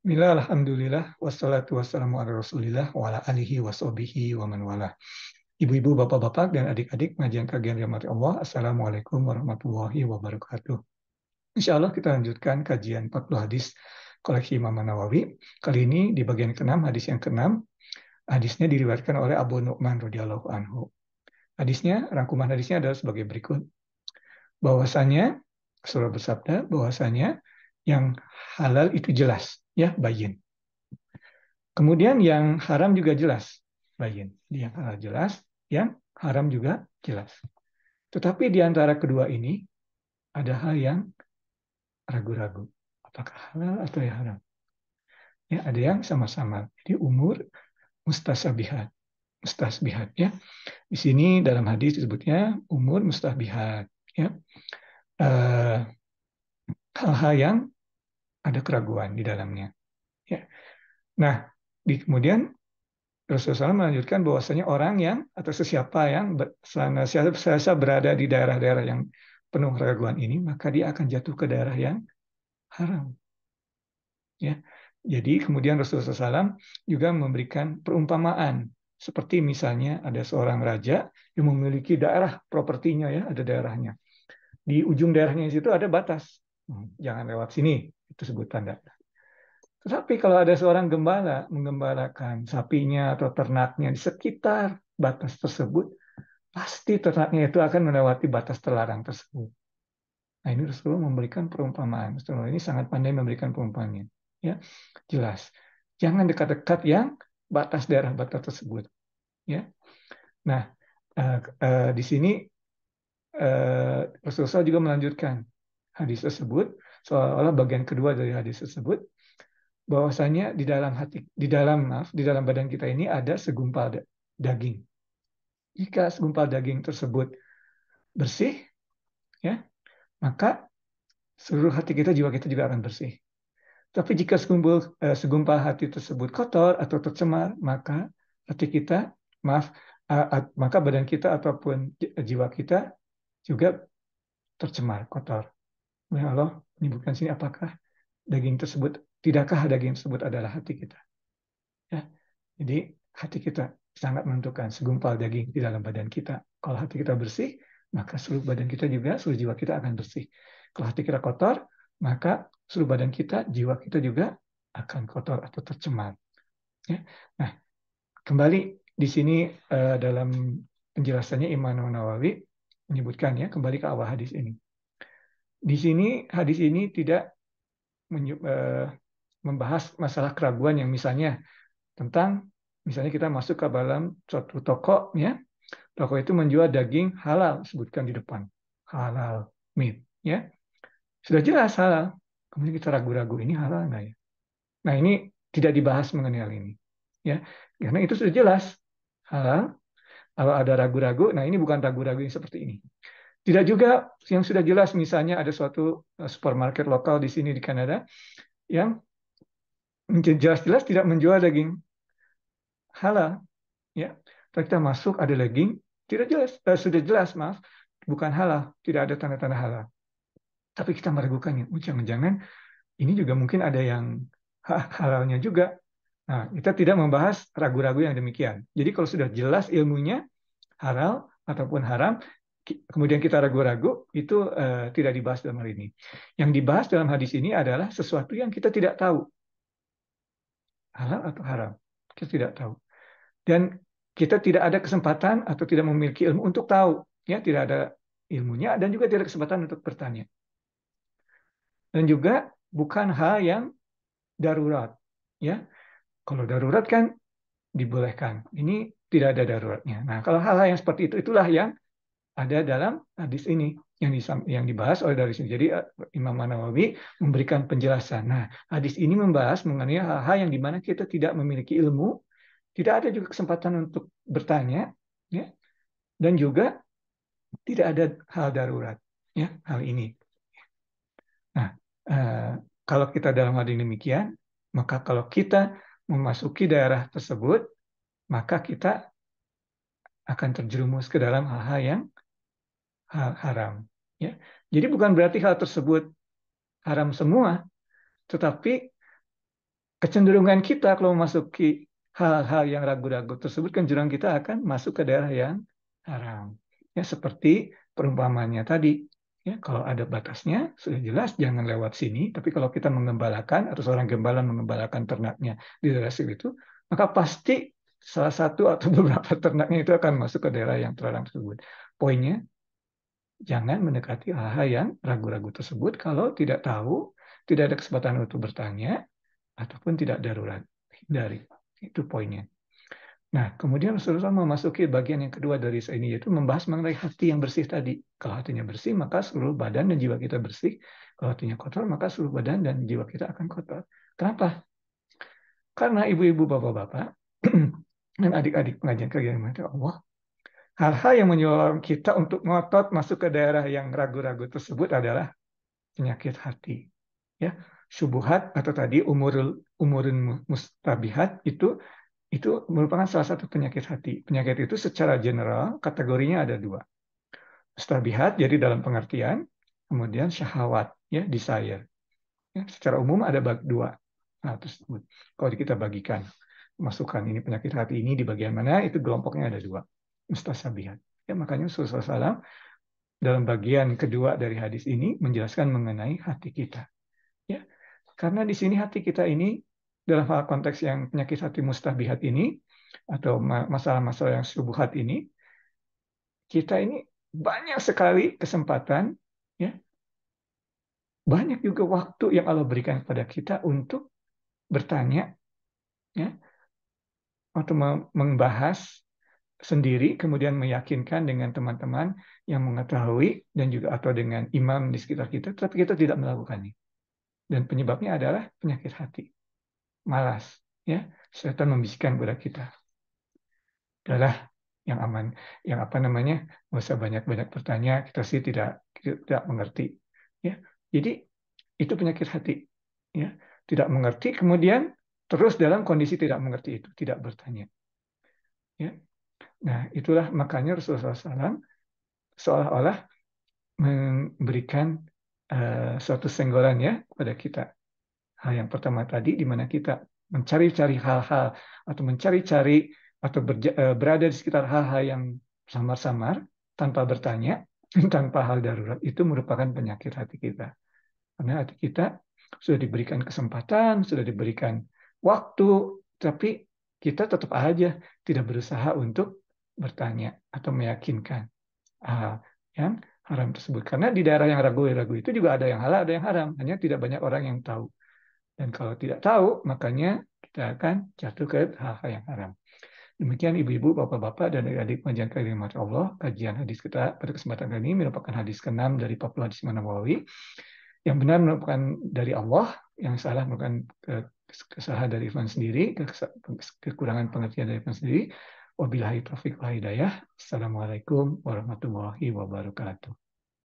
Bismillah, alhamdulillah, wassalatu wassalamu ala rasulillah, wa ala alihi wa sahbihi wa man wala. Ibu-ibu, bapak-bapak, dan adik-adik pengajian kajian rahmati Allah, Assalamualaikum warahmatullahi wabarakatuh. Insya Allah kita lanjutkan kajian 40 hadis koleksi Imam Nawawi. Kali ini di bagian ke-6, hadis yang ke-6, hadisnya diriwayatkan oleh Abu Nu'man radhiyallahu anhu. Rangkuman hadisnya adalah sebagai berikut. Bahwasanya, Rasulullah bersabda, bahwasanya yang halal itu jelas, ya, bayin. Kemudian yang haram juga jelas, bayin. Yang halal jelas, yang haram juga jelas. Tetapi di antara kedua ini ada hal yang ragu-ragu. Apakah halal atau yang haram? Ya, ada yang sama-sama. Jadi umur mustasyabihat. Mustasbihat, ya. Di sini dalam hadis disebutnya umur mustasbihat, ya. Eh, Hal-hal yang ada keraguan di dalamnya. Ya. Nah, kemudian Rasulullah SAW melanjutkan bahwasanya orang yang atau sesiapa yang senantiasa berada di daerah-daerah yang penuh keraguan ini, maka dia akan jatuh ke daerah yang haram. Ya, jadi kemudian Rasulullah SAW juga memberikan perumpamaan seperti misalnya ada seorang raja yang memiliki daerah propertinya, ya, ada daerahnya. Di ujung daerahnya di situ ada batas, jangan lewat sini, itu sebut tanda. Tetapi kalau ada seorang gembala menggembalakan sapinya atau ternaknya di sekitar batas tersebut, pasti ternaknya itu akan melewati batas terlarang tersebut. Nah, ini Rasulullah memberikan perumpamaan. Rasulullah ini sangat pandai memberikan perumpamaan. Ya, jelas. Jangan dekat-dekat yang batas daerah batas tersebut. Ya. Nah, di sini Rasulullah juga melanjutkan hadis tersebut, seolah-olah bagian kedua dari hadis tersebut, bahwasanya di dalam badan kita ini ada segumpal daging. Jika segumpal daging tersebut bersih, ya, maka seluruh hati kita, jiwa kita juga akan bersih. Tapi jika segumpal hati tersebut kotor atau tercemar, maka hati kita, maka badan kita ataupun jiwa kita juga tercemar, kotor. Ya Allah menyebutkan sini, apakah daging tersebut, tidakkah daging tersebut adalah hati kita? Ya. Jadi hati kita sangat menentukan, segumpal daging di dalam badan kita. Kalau hati kita bersih, maka seluruh badan kita juga, seluruh jiwa kita akan bersih. Kalau hati kita kotor, maka seluruh badan kita, jiwa kita juga akan kotor atau tercemar. Ya. Nah, kembali di sini dalam penjelasannya Imam Nawawi menyebutkan, ya, kembali ke awal hadis ini. Di sini hadis ini tidak membahas masalah keraguan yang misalnya tentang, misalnya kita masuk ke dalam suatu toko, ya, toko itu menjual daging halal, sebutkan di depan halal meat, ya, sudah jelas halal, kemudian kita ragu-ragu ini halal nggak, ya. Nah, ini tidak dibahas mengenai hal ini, ya, karena itu sudah jelas halal. Kalau ada ragu-ragu, nah ini bukan ragu-ragu yang seperti ini. Tidak juga yang sudah jelas, misalnya ada suatu supermarket lokal di sini di Kanada yang jelas-jelas tidak menjual daging halal, ya. Kalau kita masuk ada daging tidak jelas, sudah jelas, maaf, bukan halal, tidak ada tanda-tanda halal. Tapi kita meragukannya, jangan-jangan ini juga mungkin ada yang halalnya juga. Nah, kita tidak membahas ragu-ragu yang demikian. Jadi kalau sudah jelas ilmunya halal ataupun haram, kemudian kita ragu-ragu, itu tidak dibahas dalam hal ini. Yang dibahas dalam hadis ini adalah sesuatu yang kita tidak tahu, halal atau haram, kita tidak tahu. Dan kita tidak ada kesempatan atau tidak memiliki ilmu untuk tahu, ya, tidak ada ilmunya dan juga tidak ada kesempatan untuk bertanya. Dan juga bukan hal yang darurat, ya. Kalau darurat kan dibolehkan. Ini tidak ada daruratnya. Nah, kalau hal-hal yang seperti itu, itulah yang ada dalam hadis ini yang dibahas oleh dari sini. Jadi Imam Nawawi memberikan penjelasan. Nah, hadis ini membahas mengenai hal-hal yang dimana kita tidak memiliki ilmu, tidak ada juga kesempatan untuk bertanya, ya, dan juga tidak ada hal darurat, ya, hal ini. Nah, kalau kita dalam hal ini demikian, maka kalau kita memasuki daerah tersebut, maka kita akan terjerumus ke dalam hal-hal yang haram. Ya. Jadi bukan berarti hal tersebut haram semua, tetapi kecenderungan kita kalau memasuki hal-hal yang ragu-ragu tersebut, kecenderungan kita akan masuk ke daerah yang haram. Ya, seperti perumpamannya tadi. Ya, kalau ada batasnya, sudah jelas jangan lewat sini. Tapi kalau kita mengembalakan atau seorang gembala mengembalakan ternaknya di daerah situ, maka pasti salah satu atau beberapa ternaknya itu akan masuk ke daerah yang terlarang tersebut. Poinnya, jangan mendekati hal-hal yang ragu-ragu tersebut kalau tidak tahu, tidak ada kesempatan untuk bertanya, ataupun tidak darurat. Hindari. Itu poinnya. Nah, kemudian Rasulullah memasuki bagian yang kedua dari ini, yaitu membahas mengenai hati yang bersih tadi. Kalau hatinya bersih, maka seluruh badan dan jiwa kita bersih. Kalau hatinya kotor, maka seluruh badan dan jiwa kita akan kotor. Kenapa? Karena ibu-ibu, bapak-bapak, dan adik-adik pengajian kalian, Allah, hal-hal yang menyebabkan kita untuk ngotot masuk ke daerah yang ragu-ragu tersebut adalah penyakit hati. Ya, syubhat atau tadi umurun mustabihat itu merupakan salah satu penyakit hati. Penyakit itu secara general kategorinya ada dua. Mustabihat jadi dalam pengertian, kemudian syahwat, ya desire. Ya, secara umum ada dua hal tersebut. Kalau kita bagikan, masukkan ini penyakit hati ini di bagian mana, itu kelompoknya ada dua. Mustasabihat. Ya, makanya Rasulullah SAW dalam bagian kedua dari hadis ini menjelaskan mengenai hati kita. Ya, karena di sini hati kita ini dalam hal konteks yang penyakit hati mustabihat ini atau masalah-masalah yang subuhat ini, kita ini banyak sekali kesempatan, ya, banyak juga waktu yang Allah berikan kepada kita untuk bertanya, ya, atau membahas sendiri, kemudian meyakinkan dengan teman-teman yang mengetahui dan juga atau dengan imam di sekitar kita, tapi kita tidak melakukannya. Dan penyebabnya adalah penyakit hati, malas, ya. Setan membisikkan kepada kita, adalah yang aman, yang apa namanya, nggak usah banyak-banyak bertanya, kita sih tidak mengerti, ya. Jadi itu penyakit hati, ya, tidak mengerti, kemudian terus dalam kondisi tidak mengerti itu tidak bertanya, ya. Nah, itulah makanya Rasulullah SAW seolah-olah memberikan suatu senggolan, ya, kepada kita. Hal yang pertama tadi, di mana kita mencari-cari hal-hal atau mencari-cari atau berada di sekitar hal-hal yang samar-samar tanpa bertanya, tanpa hal darurat, itu merupakan penyakit hati kita. Karena hati kita sudah diberikan kesempatan, sudah diberikan waktu, tapi kita tetap aja tidak berusaha untuk bertanya atau meyakinkan hal yang haram tersebut. Karena di daerah yang ragu-ragu itu juga ada yang halal, ada yang haram. Hanya tidak banyak orang yang tahu. Dan kalau tidak tahu, makanya kita akan jatuh ke hal-hal yang haram. Demikian ibu-ibu, bapak-bapak, dan adik-adik pengajian kalimat Allah, kajian hadis kita pada kesempatan kali ini merupakan hadis ke-6 dari 40 hadis Imam Nawawi. Yang benar merupakan dari Allah, yang salah merupakan kesalahan dari Irfan sendiri, kekurangan pengertian dari Irfan sendiri. Wabillahi taufiq wal hidayah. Assalamualaikum warahmatullahi wabarakatuh.